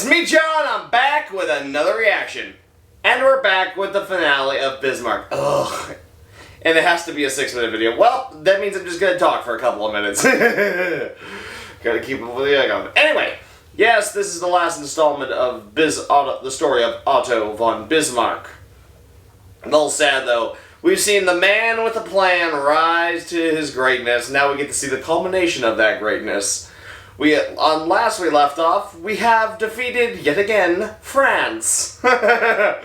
It's me, John. I'm back with another reaction. And we're back with the finale of Bismarck. Ugh. And it has to be a 6-minute video. Well, that means I'm just going to talk for a couple of minutes. Gotta keep it with the egg on. Anyway, yes, this is the last installment of the story of Otto von Bismarck. A little sad, though. We've seen the man with a plan rise to his greatness. Now we get to see the culmination of that greatness. On last we left off, we have defeated, yet again, France. The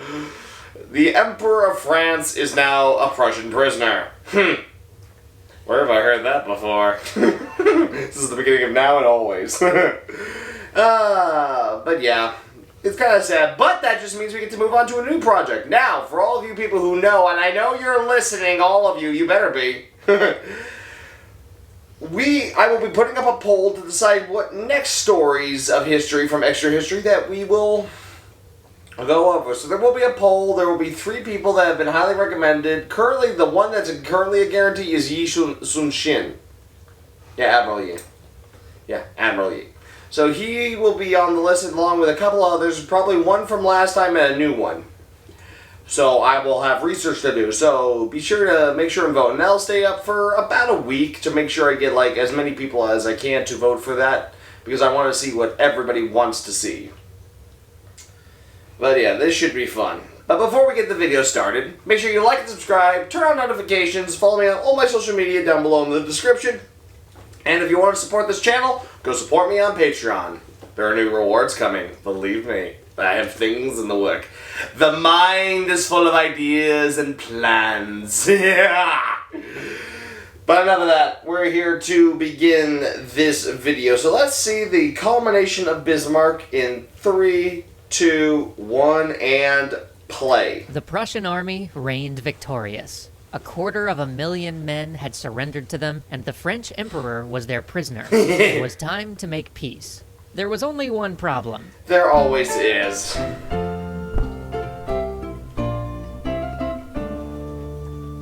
Emperor of France is now a Prussian prisoner. Where have I heard that before? This is the beginning of now and always. But yeah, it's kind of sad. But that just means we get to move on to a new project. Now, for all of you people who know, and I know you're listening, all of you, you better be. I will be putting up a poll to decide what next stories of history from Extra History that we will go over. So there will be a poll. There will be 3 people that have been highly recommended. Currently, the one that's currently a guarantee is Yi Sun Shin. Yeah, Admiral Yi. Yeah, Admiral Yi. So he will be on the list along with a couple others. Probably one from last time and a new one. So I will have research to do. So be sure to make sure and vote. And I'll stay up for about a week to make sure I get like as many people as I can to vote for that. Because I want to see what everybody wants to see. But yeah, this should be fun. But before we get the video started, make sure you like and subscribe, turn on notifications, follow me on all my social media down below in the description. And if you want to support this channel, go support me on Patreon. There are new rewards coming, believe me. I have things in the work. The mind is full of ideas and plans. Yeah. But enough of that. We're here to begin this video. So let's see the culmination of Bismarck in 3, 2, 1, and play. The Prussian army reigned victorious. 250,000 men had surrendered to them, and the French emperor was their prisoner. It was time to make peace. There was only one problem. There always is.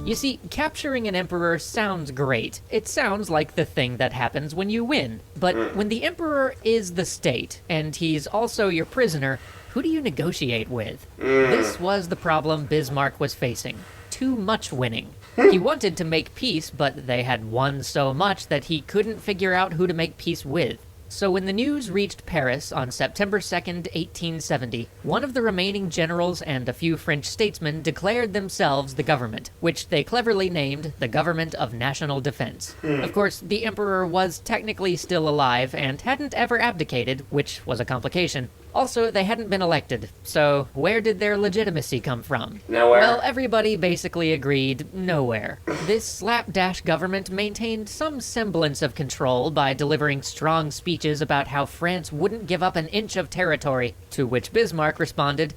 You see, capturing an emperor sounds great. It sounds like the thing that happens when you win. But when the emperor is the state, and he's also your prisoner, who do you negotiate with? This was the problem Bismarck was facing. Too much winning. He wanted to make peace, but they had won so much that he couldn't figure out who to make peace with. So when the news reached Paris on September 2nd, 1870, one of the remaining generals and a few French statesmen declared themselves the government, which they cleverly named the Government of National Defense. Of course, the emperor was technically still alive and hadn't ever abdicated, which was a complication. Also, they hadn't been elected, so where did their legitimacy come from? Nowhere. Well, everybody basically agreed nowhere. This slapdash government maintained some semblance of control by delivering strong speeches about how France wouldn't give up an inch of territory, to which Bismarck responded,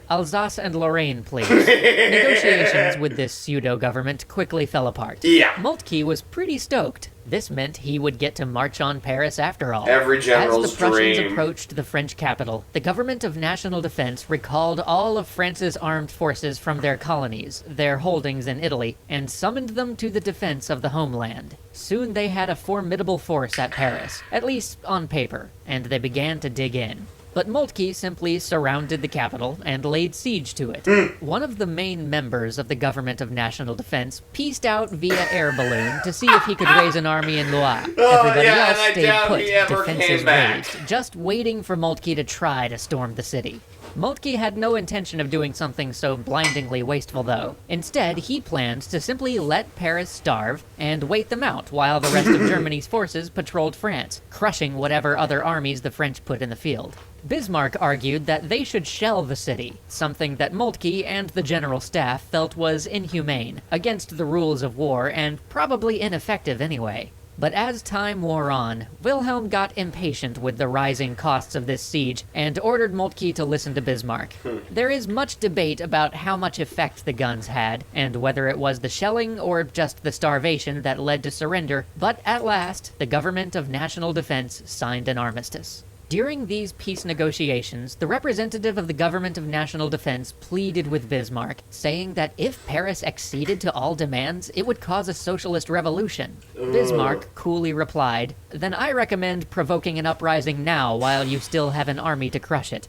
Alsace and Lorraine, please. Negotiations with this pseudo-government quickly fell apart. Yeah. Moltke was pretty stoked. This meant he would get to march on Paris after all. Every general's As the Prussians dream. approached the French capital, the Government of National Defense recalled all of France's armed forces from their colonies, their holdings in Italy, and summoned them to the defense of the homeland. Soon they had a formidable force at Paris, at least on paper, and they began to dig in. But Moltke simply surrounded the capital and laid siege to it. One of the main members of the Government of National Defense pieced out via air balloon to see if he could raise an army in Loire. Everybody else stayed put, defenses raised, just waiting for Moltke to try to storm the city. Moltke had no intention of doing something so blindingly wasteful, though. Instead, he planned to simply let Paris starve and wait them out while the rest of Germany's forces patrolled France, crushing whatever other armies the French put in the field. Bismarck argued that they should shell the city, something that Moltke and the general staff felt was inhumane, against the rules of war, and probably ineffective anyway. But as time wore on, Wilhelm got impatient with the rising costs of this siege and ordered Moltke to listen to Bismarck. There is much debate about how much effect the guns had, and whether it was the shelling or just the starvation that led to surrender, but at last, the Government of National Defense signed an armistice. During these peace negotiations, the representative of the Government of National Defense pleaded with Bismarck, saying that if Paris acceded to all demands, it would cause a socialist revolution. Bismarck coolly replied, "Then I recommend provoking an uprising now while you still have an army to crush it."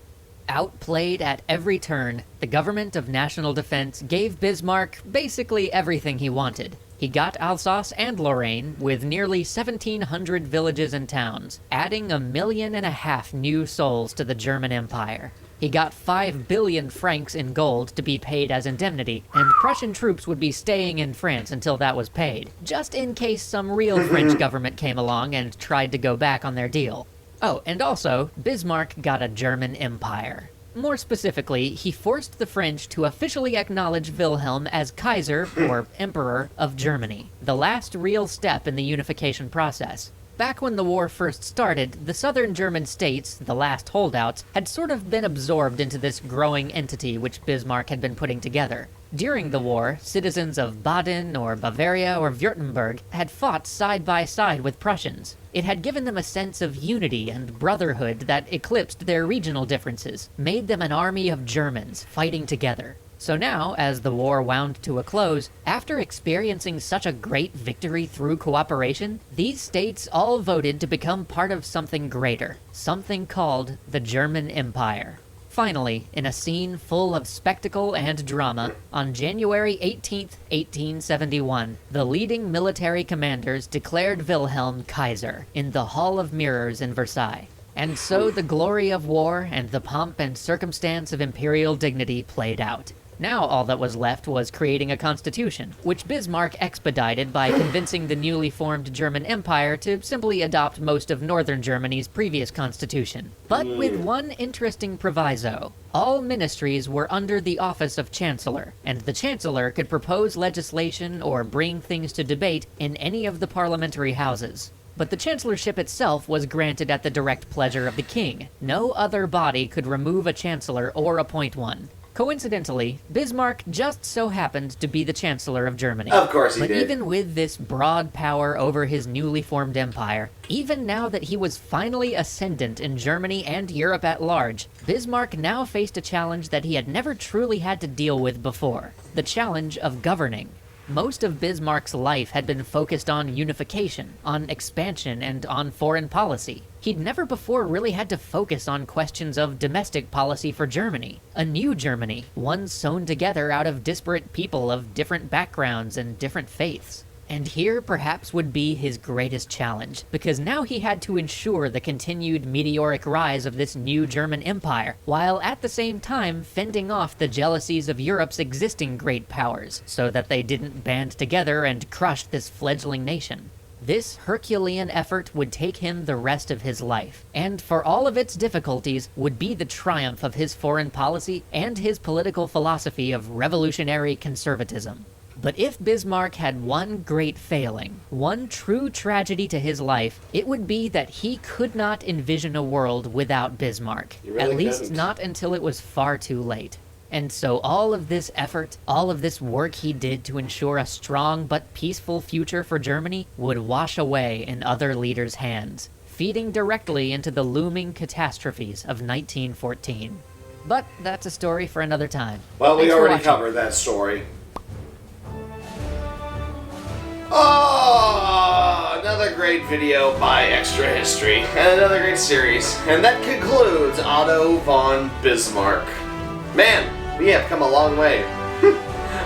Outplayed at every turn, the Government of National Defense gave Bismarck basically everything he wanted. He got Alsace and Lorraine with nearly 1,700 villages and towns, adding 1.5 million new souls to the German Empire. He got 5 billion francs in gold to be paid as indemnity, and Prussian troops would be staying in France until that was paid, just in case some real French government came along and tried to go back on their deal. Oh, and also, Bismarck got a German empire. More specifically, he forced the French to officially acknowledge Wilhelm as Kaiser, or Emperor, of Germany, the last real step in the unification process. Back when the war first started, the southern German states, the last holdouts, had sort of been absorbed into this growing entity which Bismarck had been putting together. During the war, citizens of Baden or Bavaria or Württemberg had fought side by side with Prussians. It had given them a sense of unity and brotherhood that eclipsed their regional differences, made them an army of Germans fighting together. So now, as the war wound to a close, after experiencing such a great victory through cooperation, these states all voted to become part of something greater, something called the German Empire. Finally, in a scene full of spectacle and drama, on January 18, 1871, the leading military commanders declared Wilhelm Kaiser in the Hall of Mirrors in Versailles. And so the glory of war and the pomp and circumstance of imperial dignity played out. Now all that was left was creating a constitution, which Bismarck expedited by convincing the newly formed German Empire to simply adopt most of northern Germany's previous constitution. But with one interesting proviso. All ministries were under the office of Chancellor, and the Chancellor could propose legislation or bring things to debate in any of the parliamentary houses. But the chancellorship itself was granted at the direct pleasure of the king. No other body could remove a chancellor or appoint one. Coincidentally, Bismarck just so happened to be the Chancellor of Germany. Of course he did. But even with this broad power over his newly formed empire, even now that he was finally ascendant in Germany and Europe at large, Bismarck now faced a challenge that he had never truly had to deal with before. The challenge of governing. Most of Bismarck's life had been focused on unification, on expansion, and on foreign policy. He'd never before really had to focus on questions of domestic policy for Germany. A new Germany, one sewn together out of disparate people of different backgrounds and different faiths. And here perhaps would be his greatest challenge, because now he had to ensure the continued meteoric rise of this new German empire, while at the same time fending off the jealousies of Europe's existing great powers, so that they didn't band together and crush this fledgling nation. This Herculean effort would take him the rest of his life, and for all of its difficulties, would be the triumph of his foreign policy and his political philosophy of revolutionary conservatism. But if Bismarck had one great failing, one true tragedy to his life, it would be that he could not envision a world without Bismarck. At least not until it was far too late. And so all of this effort, all of this work he did to ensure a strong but peaceful future for Germany would wash away in other leaders' hands, feeding directly into the looming catastrophes of 1914. But that's a story for another time. Well, we already covered that story. Oh, another great video by Extra History, and another great series. And that concludes Otto von Bismarck. Man, we have come a long way.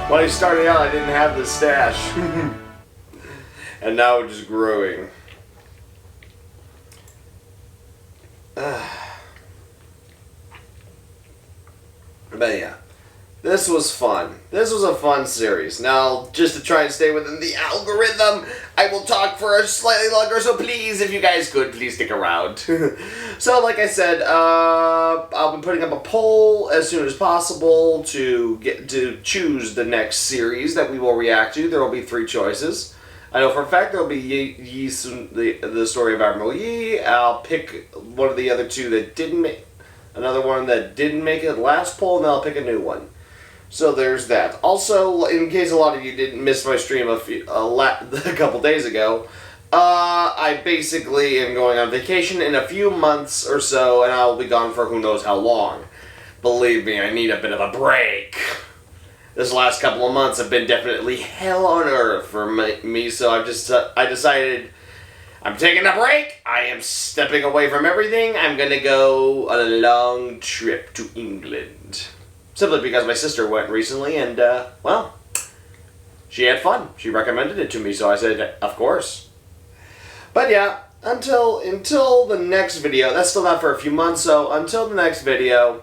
When I started out, I didn't have this stash. And now it's just growing. But yeah. This was fun. This was a fun series. Now, just to try and stay within the algorithm, I will talk for a slightly longer, so please, if you guys could, please stick around. So, like I said, I'll be putting up a poll as soon as possible to choose the next series that we will react to. There will be 3 choices. I know for a fact there will be the story of Admiral Yi. I'll pick one of the other 2 that didn't make... Another one that didn't make it last poll, and then I'll pick a new one. So there's that. Also, in case a lot of you didn't miss my stream a couple days ago, I basically am going on vacation in a few months or so, and I'll be gone for who knows how long. Believe me, I need a bit of a break. This last couple of months have been definitely hell on earth for me, so I decided I'm taking a break. I am stepping away from everything. I'm gonna go on a long trip to England. Simply because my sister went recently, and, well, she had fun. She recommended it to me, so I said, of course. But yeah, until the next video, that's still not for a few months, so until the next video,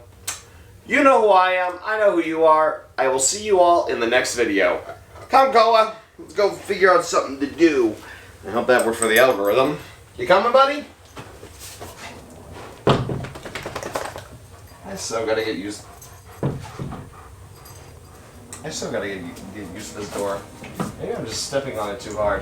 you know who I am, I know who you are. I will see you all in the next video. Come, Koa. Let's go figure out something to do. I hope that worked for the algorithm. You coming, buddy? I still gotta get used to this door. Maybe I'm just stepping on it too hard.